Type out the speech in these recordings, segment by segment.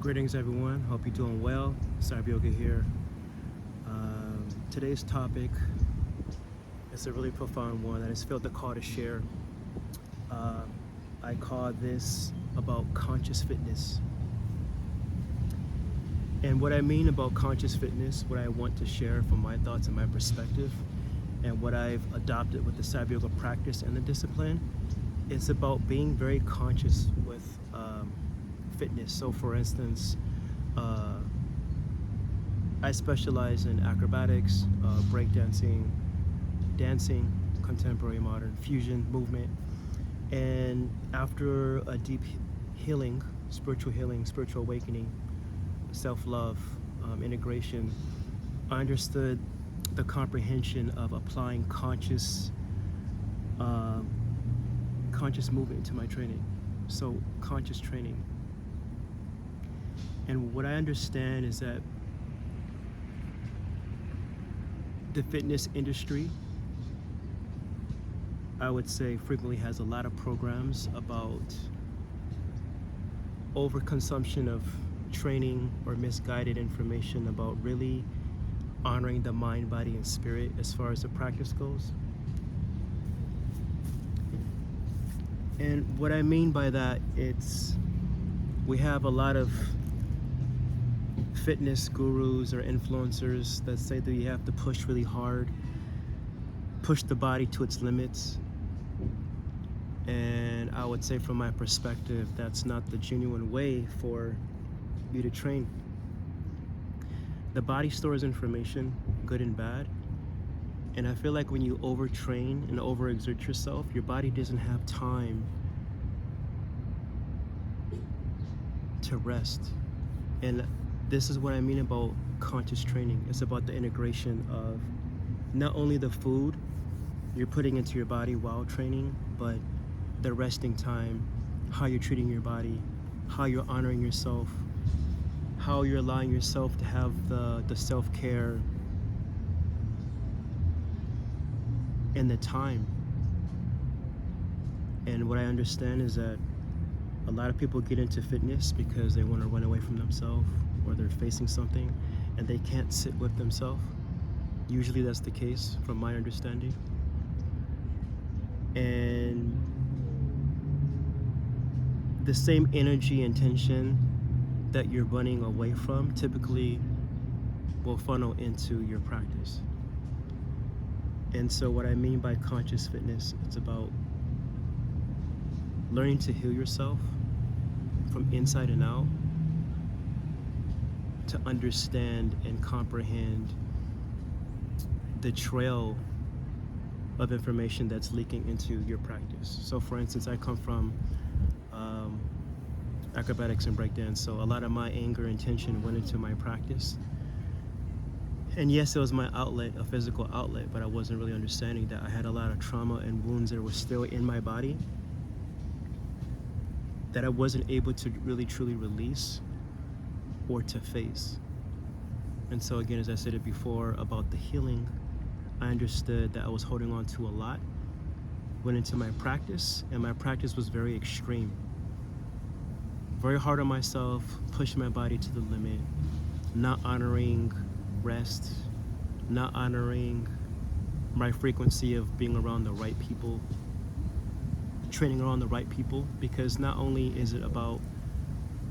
Greetings everyone, hope you're doing well. CYBERYOGA here. Today's topic is a really profound one. I just felt the call to share. I call this about conscious fitness. And what I mean about conscious fitness, what I want to share from my thoughts and my perspective, and what I've adopted with the CYBERYOGA practice and the discipline, it's about being very conscious with fitness. So for instance, I specialize in acrobatics, breakdancing, dancing, contemporary modern, fusion, movement. And after a deep healing, spiritual awakening, self-love, integration, I understood the comprehension of applying conscious movement into my training. So conscious training. And what I understand is that the fitness industry, I would say, frequently has a lot of programs about overconsumption of training or misguided information about really honoring the mind, body, and spirit as far as the practice goes. And what I mean by that, we have a lot of fitness gurus or influencers that say that you have to push really hard, push the body to its limits. And I would say from my perspective, that's not the genuine way for you to train. The body stores information, good and bad. And I feel like when you overtrain and overexert yourself, your body doesn't have time to rest. And this is what I mean about conscious training. It's about the integration of not only the food you're putting into your body while training, but the resting time, how you're treating your body, how you're honoring yourself, how you're allowing yourself to have the self-care and the time. And what I understand is that a lot of people get into fitness because they want to run away from themselves, or they're facing something and they can't sit with themselves. Usually that's the case from my understanding. And the same energy and tension that you're running away from typically will funnel into your practice. And so what I mean by conscious fitness, it's about learning to heal yourself from inside and out, to understand and comprehend the trail of information that's leaking into your practice. So for instance, I come from acrobatics and breakdance, so a lot of my anger and tension went into my practice. And yes, it was my outlet, a physical outlet, but I wasn't really understanding that I had a lot of trauma and wounds that were still in my body that I wasn't able to really truly release or to face. And so again, as I said it before about the healing, I understood that I was holding on to a lot, went into my practice, and my practice was very extreme. Very hard on myself, pushing my body to the limit, not honoring rest, not honoring my frequency of being around the right people, training around the right people, because not only is it about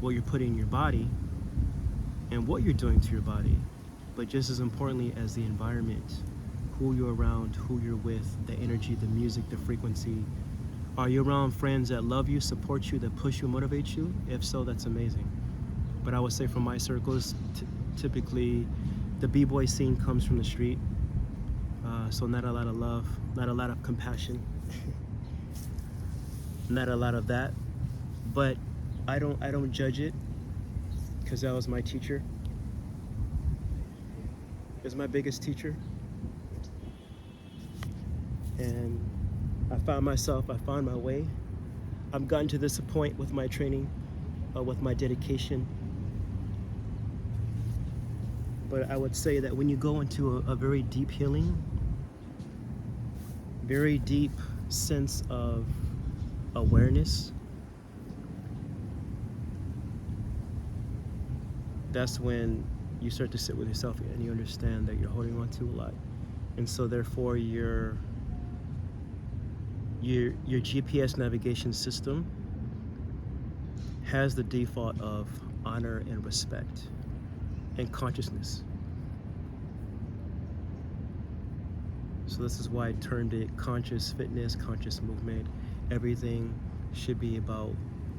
what you're putting in your body and what you're doing to your body, but just as importantly as the environment, who you're around, who you're with, the energy, the music, the frequency. Are you around friends that love you, support you, that push you, motivate you? If so, that's amazing. But I would say from my circles, typically the b-boy scene comes from the street, so not a lot of love, not a lot of compassion, not a lot of that. But I don't judge it, because that was my teacher. It was my biggest teacher. And I found myself, I found my way. I've gotten to this point with my training, with my dedication. But I would say that when you go into a very deep healing, very deep sense of – awareness, that's when you start to sit with yourself and you understand that you're holding on to a lot. And so therefore your GPS navigation system has the default of honor and respect and consciousness. So this is why I termed it conscious fitness, conscious movement. Everything should be about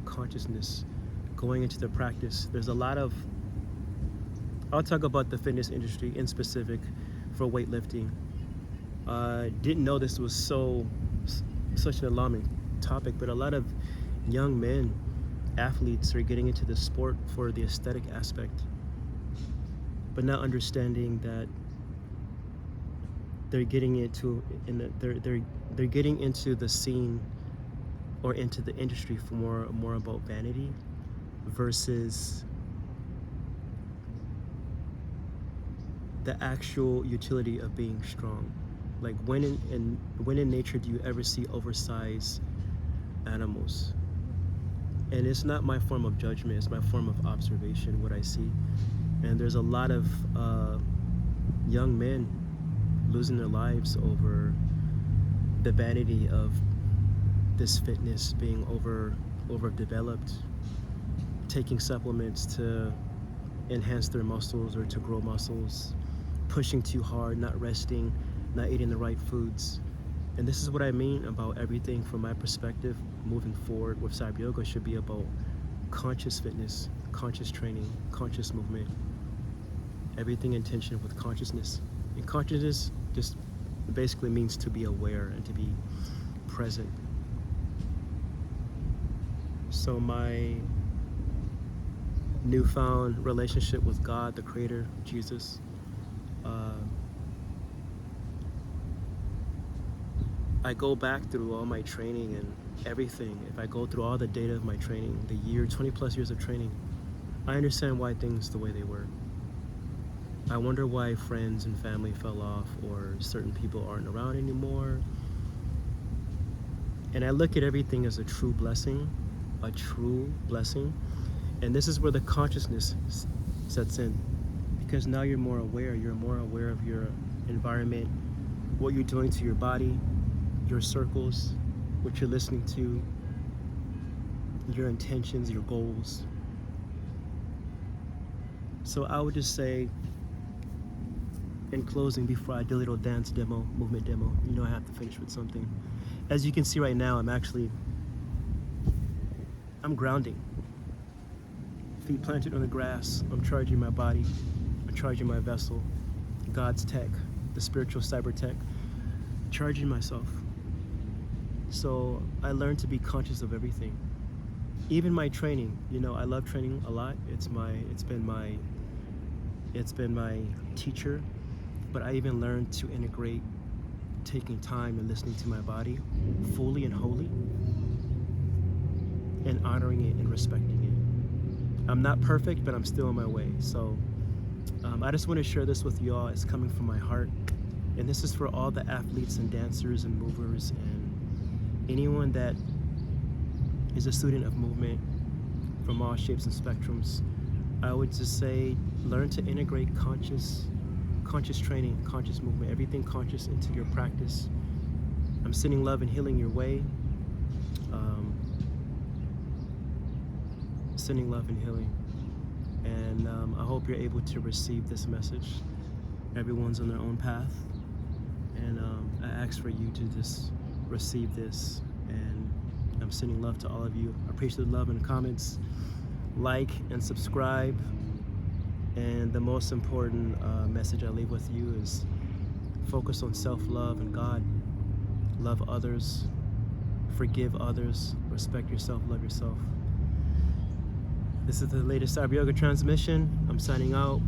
consciousness going into the practice. There's a lot of, I'll talk about the fitness industry in specific for weightlifting. Didn't know this was such an alarming topic, but a lot of young men, athletes, are getting into the sport for the aesthetic aspect, but not understanding that they're getting they're getting into the scene or into the industry for more about vanity versus the actual utility of being strong. Like when in nature do you ever see oversized animals? And it's not my form of judgment, it's my form of observation, what I see. And there's a lot of young men losing their lives over the vanity of this fitness, being overdeveloped, taking supplements to enhance their muscles or to grow muscles, pushing too hard, not resting, not eating the right foods. And this is what I mean about everything from my perspective moving forward with CYBERYOGA should be about conscious fitness, conscious training, conscious movement, everything in tension with consciousness. And consciousness just basically means to be aware and to be present. So my newfound relationship with God, the Creator, Jesus, I go back through all my training and everything. If I go through all the data of my training, the 20 plus years of training, I understand why things the way they were. I wonder why friends and family fell off or certain people aren't around anymore. And I look at everything as a true blessing. And this is where the consciousness sets in, because now you're more aware of your environment, what you're doing to your body, your circles, what you're listening to, your intentions, your goals. So I would just say, in closing, before I do a little dance demo, movement demo, you know I have to finish with something. As you can see right now, I'm grounding. Feet planted on the grass. I'm charging my body. I'm charging my vessel. God's tech, the spiritual cyber tech, charging myself. So I learned to be conscious of everything. Even my training, I love training a lot. It's been my teacher, but I even learned to integrate taking time and listening to my body fully and wholly and honoring it and respecting it. I'm not perfect, but I'm still on my way. So I just want to share this with y'all. It's coming from my heart. And this is for all the athletes and dancers and movers and anyone that is a student of movement from all shapes and spectrums. I would just say, learn to integrate conscious training, conscious movement, everything conscious into your practice. I'm sending love and healing your way. Sending love and healing. And I hope you're able to receive this message. Everyone's on their own path. And I ask for you to just receive this. And I'm sending love to all of you. I appreciate the love in the comments. Like and subscribe. And the most important message I leave with you is focus on self-love and God. Love others. Forgive others. Respect yourself. Love yourself. This is the latest CYBERYOGA transmission. I'm signing out.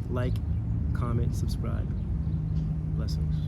Like, comment, subscribe. Blessings.